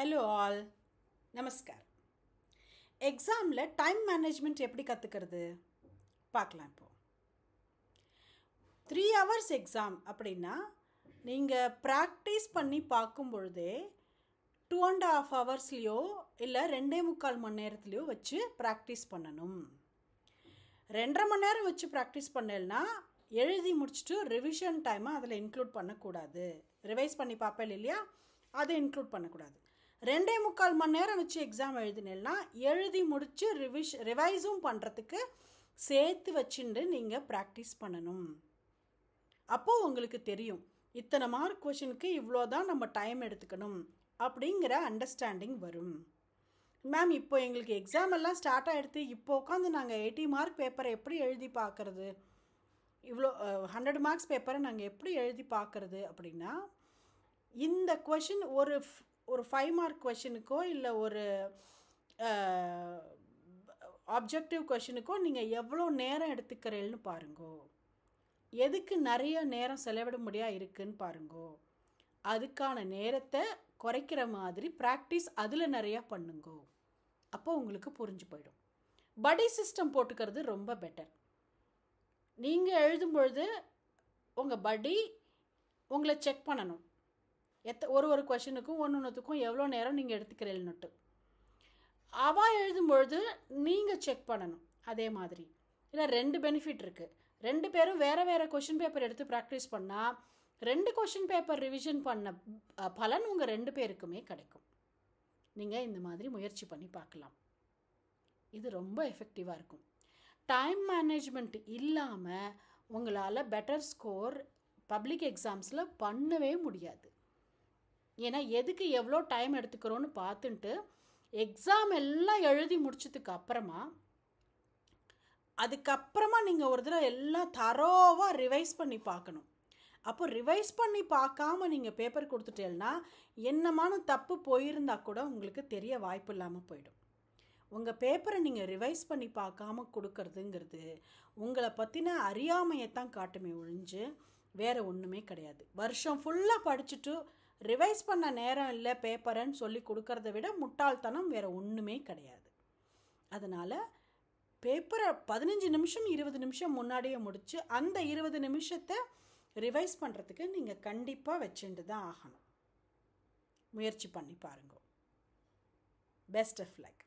Hello all, நமஸ்கார். எக்ஸாமில் time management எப்படி கற்றுக்கிறது பார்க்கலாம். இப்போது 3 hours எக்ஸாம் அப்படின்னா நீங்கள் ப்ராக்டிஸ் பண்ணி பார்க்கும் பொழுதே 2.5 hours இல்லை 2.25 மணி நேரத்துலையோ வச்சு ப்ராக்டிஸ் பண்ணணும். 2.5 மணி நேரம் வச்சு ப்ராக்டிஸ் பண்ணலைன்னா எழுதி முடிச்சுட்டு ரிவிஷன் டைமை அதில் இன்க்ளூட் பண்ணக்கூடாது. ரிவைஸ் பண்ணி பார்ப்பேன் இல்லையா, அதை இன்க்ளூட் பண்ணக்கூடாது. 2.25 மணி நேரம் வச்சு எக்ஸாம் எழுதினேன்னா எழுதி முடித்து ரிவைஸும் பண்ணுறதுக்கு சேர்த்து வச்சுட்டு நீங்கள் ப்ராக்டிஸ் பண்ணணும். அப்போது உங்களுக்கு தெரியும் இத்தனை மார்க் கொஷனுக்கு இவ்வளோ தான் நம்ம டைம் எடுத்துக்கணும் அப்படிங்கிற அண்டர்ஸ்டாண்டிங் வரும். மேம் இப்போ எங்களுக்கு எக்ஸாம் எல்லாம் ஸ்டார்ட் ஆகிடுது, இப்போ உட்காந்து நாங்கள் 80 மார்க் பேப்பரை எப்படி எழுதி பார்க்குறது, இவ்வளோ 100 மார்க்ஸ் பேப்பரை நாங்கள் எப்படி எழுதி பார்க்குறது அப்படின்னா, இந்த கொஷின் ஒரு 5 மார்க் கொஷனுக்கோ இல்லை ஒரு ஆப்ஜெக்டிவ் கொஷனுக்கோ நீங்கள் எவ்வளோ நேரம் எடுத்துக்கிறீங்கன்னு பாருங்கோ. எதுக்கு நிறைய நேரம் செலவிட முடியாது இருக்குன்னு பாருங்கோ. அதுக்கான நேரத்தை குறைக்கிற மாதிரி ப்ராக்டிஸ் அதில் நிறையா பண்ணுங்கோ. அப்போ உங்களுக்கு புரிஞ்சு போயிடும். படி சிஸ்டம் போட்டுக்கிறது ரொம்ப பெட்டர். நீங்கள் எழுதும் பொழுது உங்கள் படி உங்களை செக் பண்ணணும். ஒரு கொஷனுக்கும் ஒன்றுத்துக்கும் எவ்வளோ நேரம் நீங்கள் எடுத்துக்கிறீங்கன்னுட்டு அவள் எழுதும்பொழுது நீங்கள் செக் பண்ணணும். அதே மாதிரி இல்லை 2 பெனிஃபிட் இருக்குது. 2 பேரும் வேறு வேறு கொஷின் பேப்பர் எடுத்து ப்ராக்டிஸ் பண்ணால் 2 கொஷின் பேப்பர் ரிவிஷன் பண்ண பலன் உங்கள் 2 பேருக்குமே கிடைக்கும். நீங்கள் இந்த மாதிரி முயற்சி பண்ணி பார்க்கலாம். இது ரொம்ப எஃபெக்டிவாக இருக்கும். டைம் மேனேஜ்மெண்ட் இல்லாமல் உங்களால் பெட்டர் ஸ்கோர் பப்ளிக் எக்ஸாம்ஸில் பண்ணவே முடியாது. ஏன்னா எதுக்கு எவ்வளோ டைம் எடுத்துக்கிறோன்னு பார்த்துட்டு எக்ஸாம் எல்லாம் எழுதி முடிச்சதுக்கு அதுக்கப்புறமா நீங்கள் ஒரு தடவை எல்லாம் தரோவாக ரிவைஸ் பண்ணி பார்க்கணும். அப்போ ரிவைஸ் பண்ணி பார்க்காம நீங்கள் பேப்பர் கொடுத்துட்டேன்னா என்னமான தப்பு போயிருந்தா கூட உங்களுக்கு தெரிய வாய்ப்பு இல்லாமல் போயிடும். உங்கள் பேப்பரை நீங்கள் ரிவைஸ் பண்ணி பார்க்காம கொடுக்கறதுங்கிறது உங்களை பற்றின அறியாமையைத்தான் காட்டுமே ஒழிஞ்சு வேறு ஒன்றுமே கிடையாது. வருஷம் ஃபுல்லாக படிச்சுட்டு ரிவைஸ் பண்ண நேரம் இல்லை பேப்பருன்னு சொல்லி கொடுக்கறத விட முட்டாள்தனம் வேறு ஒன்றுமே கிடையாது. அதனால் பேப்பரை 15 நிமிஷம் 20 நிமிஷம் முன்னாடியே முடித்து அந்த 20 நிமிஷத்தை ரிவைஸ் பண்ணுறதுக்கு நீங்கள் கண்டிப்பாக வச்சுட்டு தான் ஆகணும். முயற்சி பண்ணி பாருங்க. Best of luck.